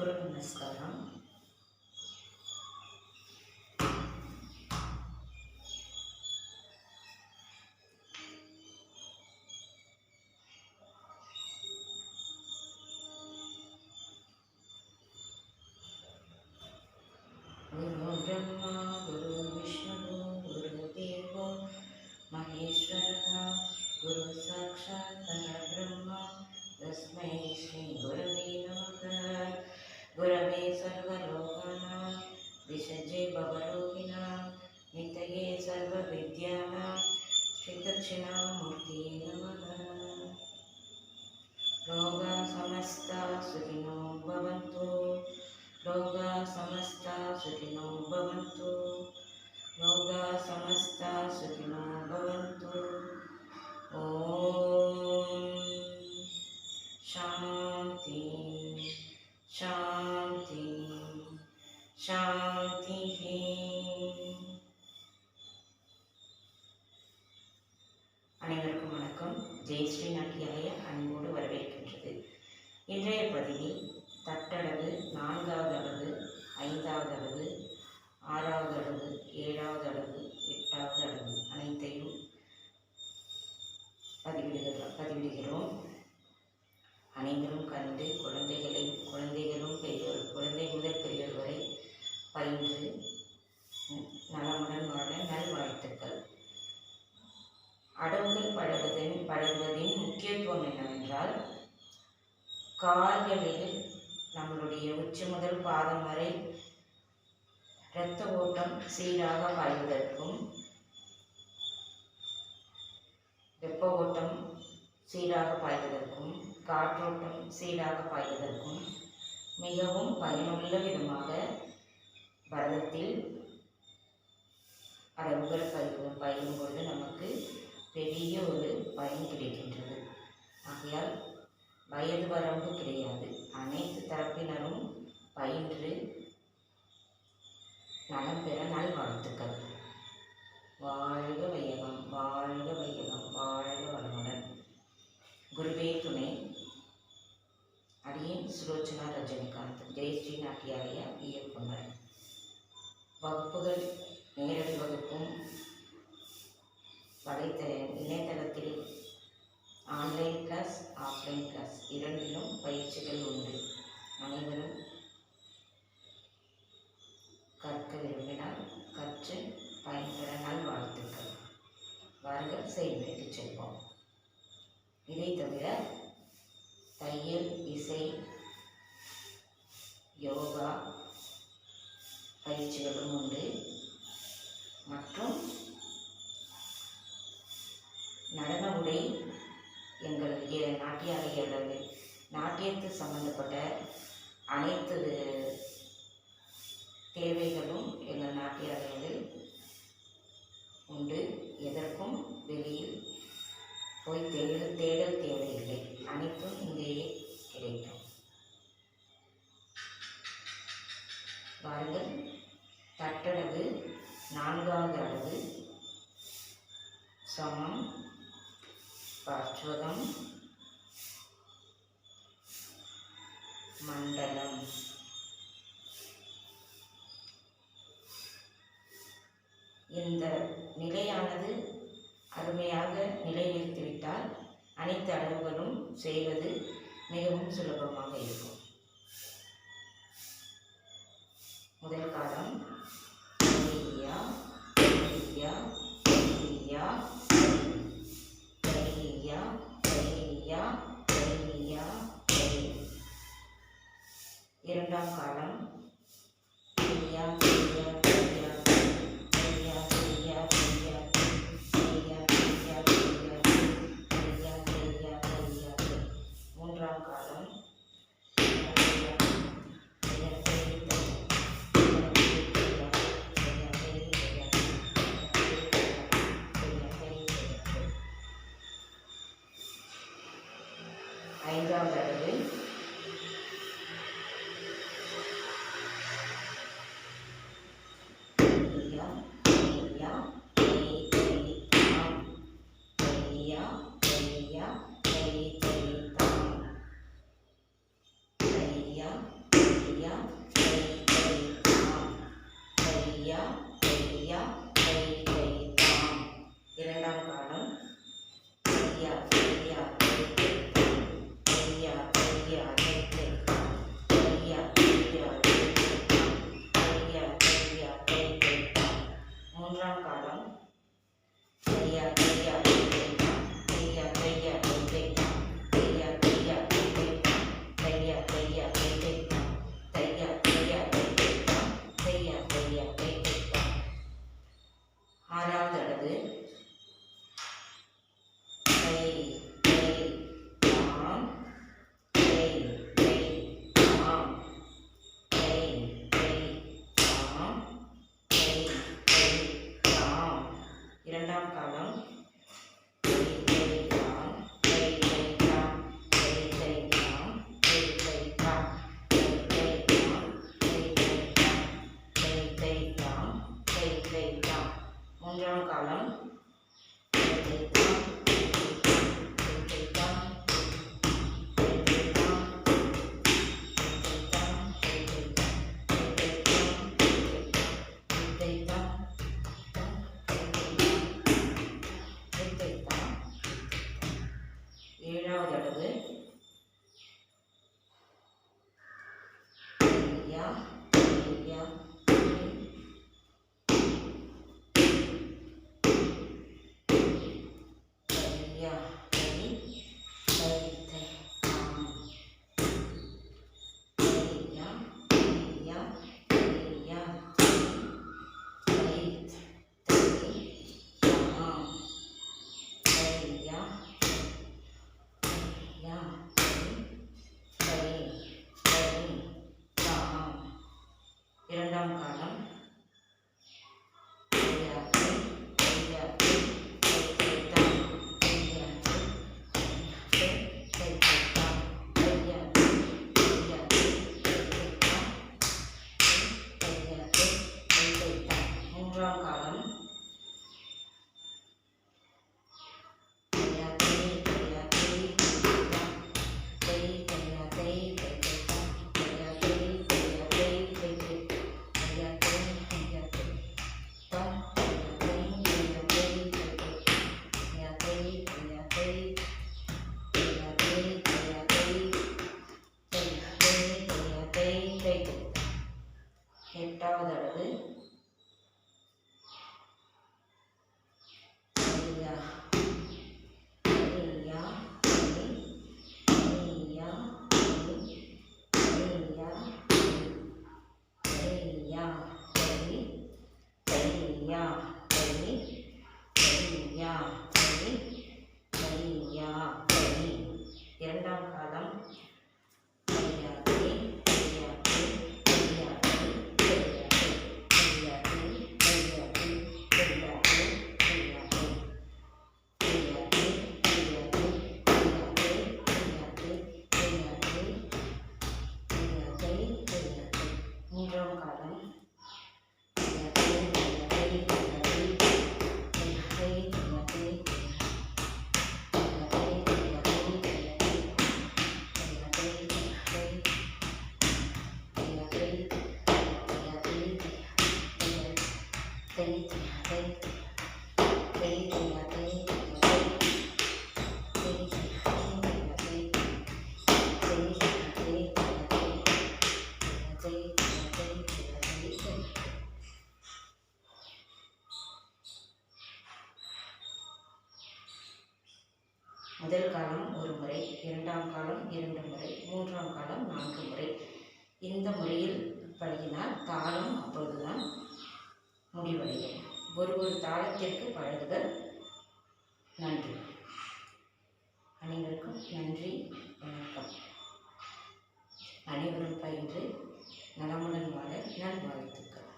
சத்குரு நமஸ்காரம். குரு பிரம்மா குரு விஷ்ணு குரு தேவோ மகேஸ்வரः குரு சாட்சாத் பரபிரம்மா தஸ்மை ஸ்ரீ குரவே நமः. குரவே சர்வலோகானாம் விஷஜே பவரோகிணாம் நிதயே சர்வவித்யானாம் ஸ்ரீ தட்சிணாமூர்த்தியே நமः. லோகா சமஸ்தா சுகினோ பவந்து. லோகா சமஸ்தா சுகினோ பவந்து. லோகா சமஸ்தா சுகினோ பவந்து. ஓம் சாந்தி சாந்தி சாந்தி. அனைவருக்கும் வணக்கம். ஜெய் ஸ்ரீ நாட்டியாலய அன்போடு வரவேற்கின்றது. இன்றைய பதிவில் தட்டளவு 4வது அளவு, 5வது அளவு, 6வது அளவு, 7வது அளவு, 8வது அளவு அனைத்தையும் பதிவிடுகிறோம். அனைவரும் கண்டு குழந்தைகளும் பெரியவர், குழந்தை முதல் பெரியவர் வரை பயின்று நலமுடன் வாழ நல்வாழ்த்துக்கள். அடவுகள் பழகுவதின் முக்கியத்துவம் என்னவென்றால், கால்களில் நம்மளுடைய உச்சி முதல் பாதம் வரை இரத்த ஓட்டம் சீராக பாய்வதற்கும், வெப்ப ஓட்டம் சீராக பாய்வதற்கும், காற்றோட்டம் சீராக பாய்வதற்கும் மிகவும் பயனுள்ள விதமாக பரதத்தில் அடவுகள் பயிலும் பொழுது நமக்கு பெரிய ஒரு பயன் கிடைக்கின்றது. ஆகையால் வயது வரம்பு கிடையாது. அனைத்து தரப்பினரும் பயின்று நலம் பெற நல்வாழ்த்துக்கள். வாழ்க வையகம், வாழ்க வையகம், வாழ்க வளமுடன். குருவே துணை. அடியேன் சுலோச்சனா ரஜினிகாந்த், ஜெய் ஸ்ரீ நாட்டியாலய இயக்குனர். வகுப்புகள் நேரடி வகுப்பும் இணையதளத்தில் ஆன்லைன் கிளாஸ், ஆஃப்லைன் கிளாஸ் இரண்டிலும் பயிற்சிகள் உண்டு. அனைவரும் கற்க விரும்பினால் கற்று பயன்பெற நல்வாழ்த்துக்கள். வாருங்கள், செயல்முறைக்கு செல்வோம். இதை தவிர தையல், இசை, யோகா பயிற்சிகளும் உண்டு. மற்றும் நடன உடை, எங்கள் நாட்டியாலய நாட்டியத்து சம்பந்தப்பட்ட அனைத்து தேவைகளும் எங்கள் நாட்டியாலயத்தில் உண்டு. எதற்கும் வெளியில் போய் தேடல் தேவையில்லை. அனைத்தும் இங்கேயே கிடைக்கும். பாருங்கள், தட்டளவு 4வது அளவு சமம் பார்ச்சுவதம் மண்டலம். இந்த நிலையானது அருமையாக நிலைநிறுத்திவிட்டால் அனைத்து அளவுகளும் செய்வது மிகவும் சுலபமாக இருக்கும். முதல் காலம் கையா கையா கையா கையா கையா கையா கை. இரண்டாம் காலம் கையா கையா கையா கையா கையா கையா கையா கையா கையா கையா கையா கையா. மூன்றாம் காலம் ஐந்தாவது அளவு ஏழாவது அளவு யா யா யா இரண்டாம் காலம் மூன்றாம் காலம் எட்டாவது அளவு இரண்டாம் காலம் மூன்றாம் காலம் முதல் காலம் ஒரு முறை, இரண்டாம் காலம் 2 முறை, மூன்றாம் காலம் 4 முறை. இந்த முறையில் பழகினால் தாளம் அப்பொழுதுதான் முடிவடையும். ஒரு தாளத்திற்கு பழகுதல். நன்றி. அனைவருக்கும் நன்றி, வணக்கம். அனைவரும் பயின்று நலமுடன் வாழ நல்வாழ்த்துக்கள்.